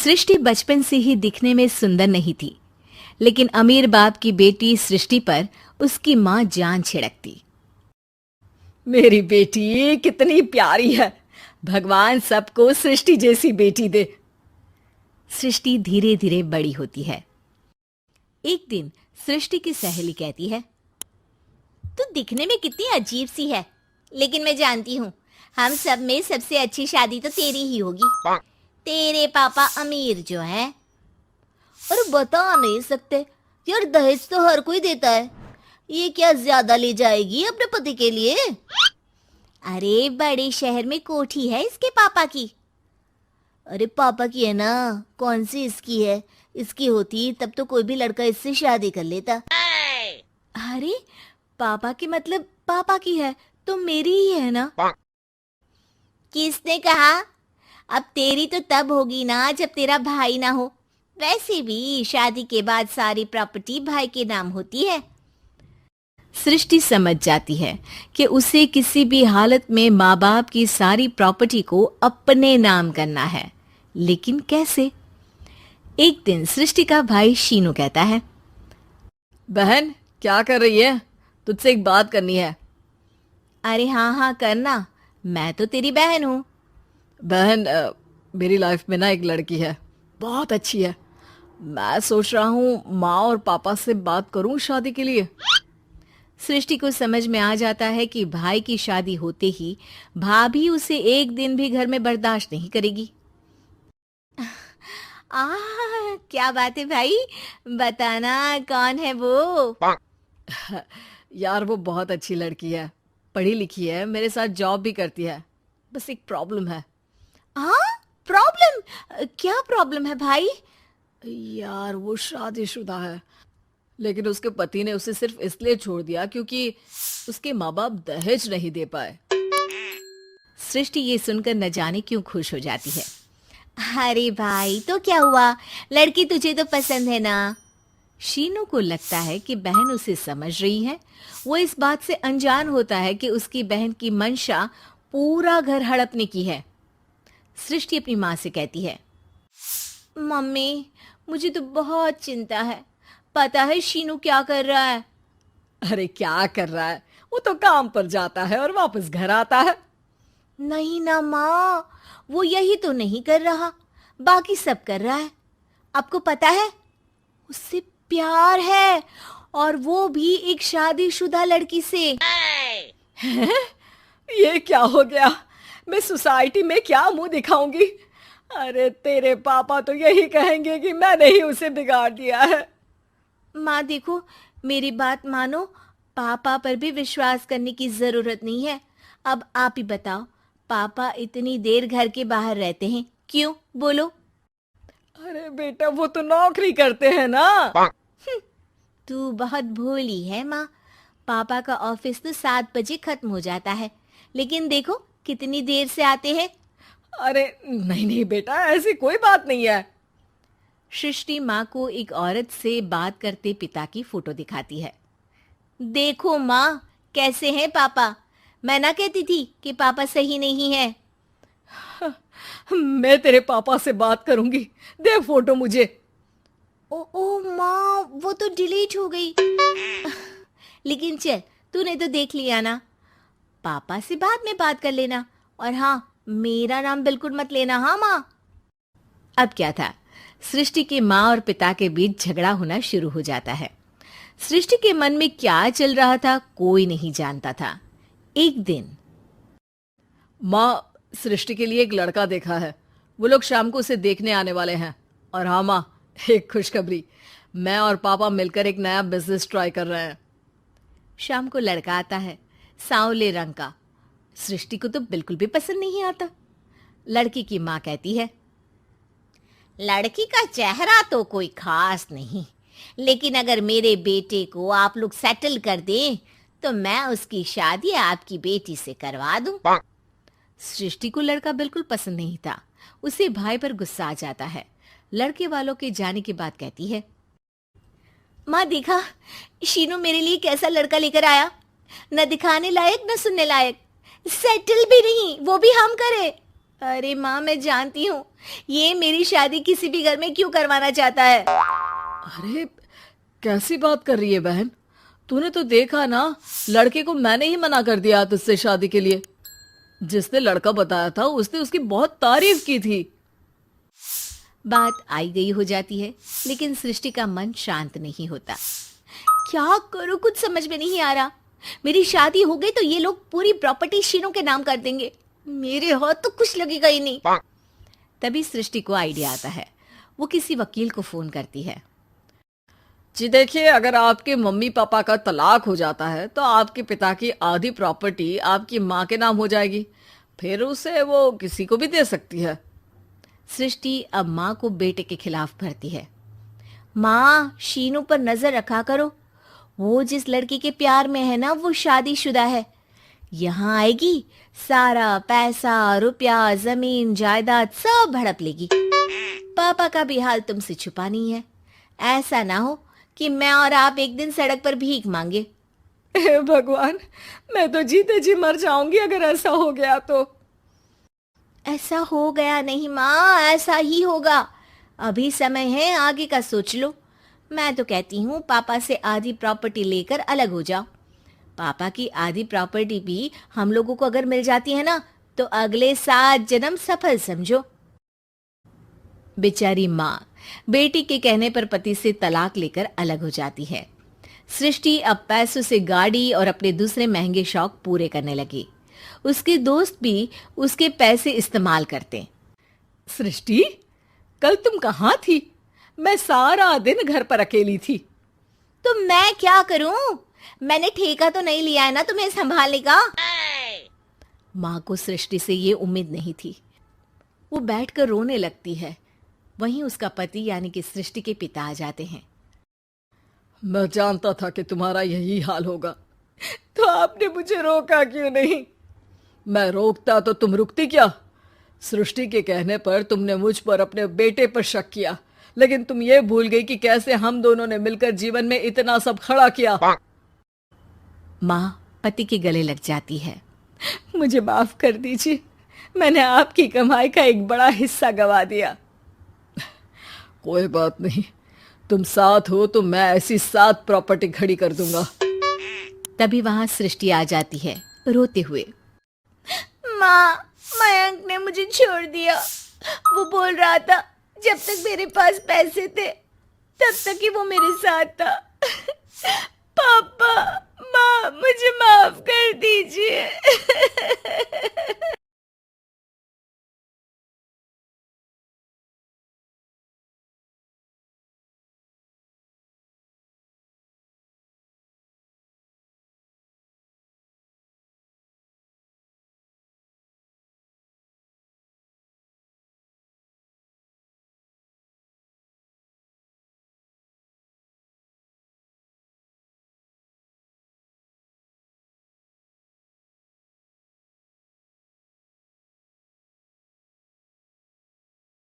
सृष्टि बचपन से ही दिखने में सुंदर नहीं थी, लेकिन अमीर बाप की बेटी सृष्टि पर उसकी माँ जान छिड़कती। मेरी बेटी कितनी प्यारी है, भगवान सबको सृष्टि जैसी बेटी दे। सृष्टि धीरे धीरे बड़ी होती है। एक दिन सृष्टि की सहेली कहती है, तू दिखने में कितनी अजीब सी है, लेकिन मैं जानती हूँ हम सब में सबसे अच्छी शादी तो तेरी ही होगी। तेरे पापा अमीर जो है। और बता नहीं सकते यार, दहेज तो हर कोई देता है, ये क्या ज्यादा ले जाएगी अपने पति के लिए? अरे बड़े शहर में कोठी है इसके पापा की। अरे पापा की है ना, कौन सी इसकी है? इसकी होती तब तो कोई भी लड़का इससे शादी कर लेता। अरे पापा की मतलब पापा की है तो मेरी ही है ना? किसने कहा? अब तेरी तो तब होगी ना जब तेरा भाई ना हो। वैसे भी शादी के बाद सारी प्रॉपर्टी भाई के नाम होती है। सृष्टि समझ जाती है कि उसे किसी भी हालत में माँ बाप की सारी प्रॉपर्टी को अपने नाम करना है, लेकिन कैसे? एक दिन सृष्टि का भाई शीनू कहता है, बहन क्या कर रही है? तुझसे एक बात करनी है। अरे हाँ हाँ करना, मैं तो तेरी बहन हूँ। बहन मेरी लाइफ में ना एक लड़की है, बहुत अच्छी है। मैं सोच रहा हूँ माँ और पापा से बात करूँ शादी के लिए। सृष्टि को समझ में आ जाता है कि भाई की शादी होते ही भाभी उसे एक दिन भी घर में बर्दाश्त नहीं करेगी। क्या बात है भाई, बताना कौन है वो? यार वो बहुत अच्छी लड़की है, पढ़ी लिखी है, मेरे साथ जॉब भी करती है। बस एक प्रॉब्लम है। हाँ प्रॉब्लम? क्या प्रॉब्लम है भाई? यार वो शादीशुदा है, लेकिन उसके पति ने उसे सिर्फ इसलिए छोड़ दिया क्योंकि उसके माँ बाप दहेज नहीं दे पाए। सृष्टि ये सुनकर न जाने क्यों खुश हो जाती है। अरे भाई तो क्या हुआ, लड़की तुझे तो पसंद है ना? शीनू को लगता है कि बहन उसे समझ रही है। वो इस बात से अनजान होता है कि उसकी बहन की मंशा पूरा घर हड़पने की है। सृष्टि अपनी माँ से कहती है, मम्मी मुझे तो बहुत चिंता है। पता है शीनू क्या कर रहा है? अरे क्या कर रहा है? वो तो काम पर जाता है और वापस घर आता है। नहीं ना माँ, वो यही तो नहीं कर रहा, बाकी सब कर रहा है। आपको पता है उससे प्यार है, और वो भी एक शादीशुदा लड़की से। हैं? ये क्या हो गया? मैं सोसाइटी में क्या मुंह दिखाऊंगी? अरे तेरे पापा तो यही कहेंगे कि मैंने ही उसे बिगाड़ दिया है। माँ देखो, मेरी बात मानो, पापा पर भी विश्वास करने की जरूरत नहीं है। अब आप ही बताओ, पापा इतनी देर घर के बाहर रहते हैं क्यों? बोलो। अरे बेटा वो तो नौकरी करते हैं ना। तू बहुत भोली है माँ। पापा का ऑफिस तो 7 बजे खत्म हो जाता है, लेकिन देखो कितनी देर से आते हैं। अरे नहीं नहीं बेटा, ऐसी कोई बात नहीं है। सृष्टि माँ को एक औरत से बात करते पिता की फोटो दिखाती है। देखो माँ कैसे हैं पापा। मैं ना कहती थी कि पापा सही नहीं है। मैं तेरे पापा से बात करूंगी, दे फोटो मुझे। ओ माँ, वो तो डिलीट हो गई। लेकिन चल, तूने तो देख लिया ना। पापा से बाद में बात कर लेना, और हाँ मेरा नाम बिल्कुल मत लेना। हाँ माँ। अब क्या था, सृष्टि के माँ और पिता के बीच झगड़ा होना शुरू हो जाता है। सृष्टि के मन में क्या चल रहा था कोई नहीं जानता था। एक दिन, माँ सृष्टि के लिए एक लड़का देखा है, वो लोग शाम को उसे देखने आने वाले हैं। और हाँ माँ, एक खुशखबरी, मैं और पापा मिलकर एक नया बिजनेस ट्राई कर रहे हैं। शाम को लड़का आता है, सांवले रंग का। सृष्टि को तो बिल्कुल भी पसंद नहीं आता। लड़की की माँ कहती है, लड़की का चेहरा तो कोई खास नहीं, लेकिन अगर मेरे बेटे को आप लोग सेटल कर दें तो मैं उसकी शादी आपकी बेटी से करवा दूं। सृष्टि को लड़का बिल्कुल पसंद नहीं था। उसे भाई पर गुस्सा आ जाता है। लड़के वालों के जाने के बाद कहती है, माँ देखा शीनू मेरे लिए कैसा लड़का लेकर आया, न दिखाने लायक न सुनने लायक, सेटल भी नहीं, वो भी हम करे। अरे माँ, मैं जानती हूँ ये मेरी शादी किसी भी घर में क्यों करवाना चाहता है। अरे कैसी बात कर रही है बहन? तूने तो देखा ना, लड़के को मैंने ही मना कर दिया तुझसे शादी के लिए। जिसने लड़का बताया था उसने उसकी बहुत तारीफ की थी। बात आई गई हो जाती है, लेकिन सृष्टि का मन शांत नहीं होता। क्या करूँ, कुछ समझ में नहीं आ रहा। मेरी शादी हो गई तो ये लोग पूरी प्रॉपर्टी शीनू के नाम कर देंगे। मेरे हाथ तो कुछ लगेगा ही नहीं। तभी सृष्टि को आइडिया आता है। वो किसी वकील को फोन करती है। जी देखिए, अगर आपके मम्मी पापा का तलाक हो जाता है तो आपके पिता की आधी प्रॉपर्टी आपकी माँ के नाम हो जाएगी। फिर उसे वो किसी को भी दे सकती है। सृष्टि अब माँ को बेटे के खिलाफ भरती है। माँ, शीनू पर नजर रखा करो। वो जिस लड़की के प्यार में है ना, वो शादीशुदा है। यहाँ आएगी, सारा पैसा, रुपया, जमीन, जायदाद सब हड़प लेगी। पापा का भी हाल तुमसे छुपा नहीं है। ऐसा ना हो कि मैं और आप एक दिन सड़क पर भीख मांगे। हे भगवान, मैं तो जीते जी मर जाऊंगी अगर ऐसा हो गया तो। ऐसा हो गया नहीं माँ, ऐसा ही होगा। अभी समय है, आगे का सोच लो। मैं तो कहती हूँ पापा से आधी प्रॉपर्टी लेकर अलग हो जाओ। पापा की आधी प्रॉपर्टी भी हम लोगों को अगर मिल जाती है ना, तो अगले 7 जन्म सफल समझो। बेचारी माँ बेटी के कहने पर पति से तलाक लेकर अलग हो जाती है। सृष्टि अब पैसों से गाड़ी और अपने दूसरे महंगे शौक पूरे करने लगी। उसके दोस्त भी उसके पैसे इस्तेमाल करते। सृष्टि, कल तुम कहाँ थी? मैं सारा दिन घर पर अकेली थी। तो मैं क्या करूं? मैंने ठेका तो नहीं लिया है ना तुम्हें संभालने का। माँ को सृष्टि से ये उम्मीद नहीं थी। वो बैठकर रोने लगती है। वहीं उसका पति यानी कि सृष्टि के पिता आ जाते हैं। मैं जानता था कि तुम्हारा यही हाल होगा, तो आपने मुझे रोका क्यों नहीं? मैं रोकता तो तुम रुकती क्या? सृष्टि के कहने पर तुमने मुझ पर, अपने बेटे पर शक किया, लेकिन तुम ये भूल गई कि कैसे हम दोनों ने मिलकर जीवन में इतना सब खड़ा किया। माँ पति के गले लग जाती है। मुझे माफ कर दीजिए, मैंने आपकी कमाई का एक बड़ा हिस्सा गवा दिया। कोई बात नहीं, तुम साथ हो तो मैं ऐसी 7 प्रॉपर्टी खड़ी कर दूंगा। तभी वहां सृष्टि आ जाती है रोते हुए। माँ, मयंक ने मुझे छोड़ दिया। वो बोल रहा था जब तक मेरे पास पैसे थे तब तक ही वो मेरे साथ था। पापा, माँ, मुझे माफ कर दीजिए।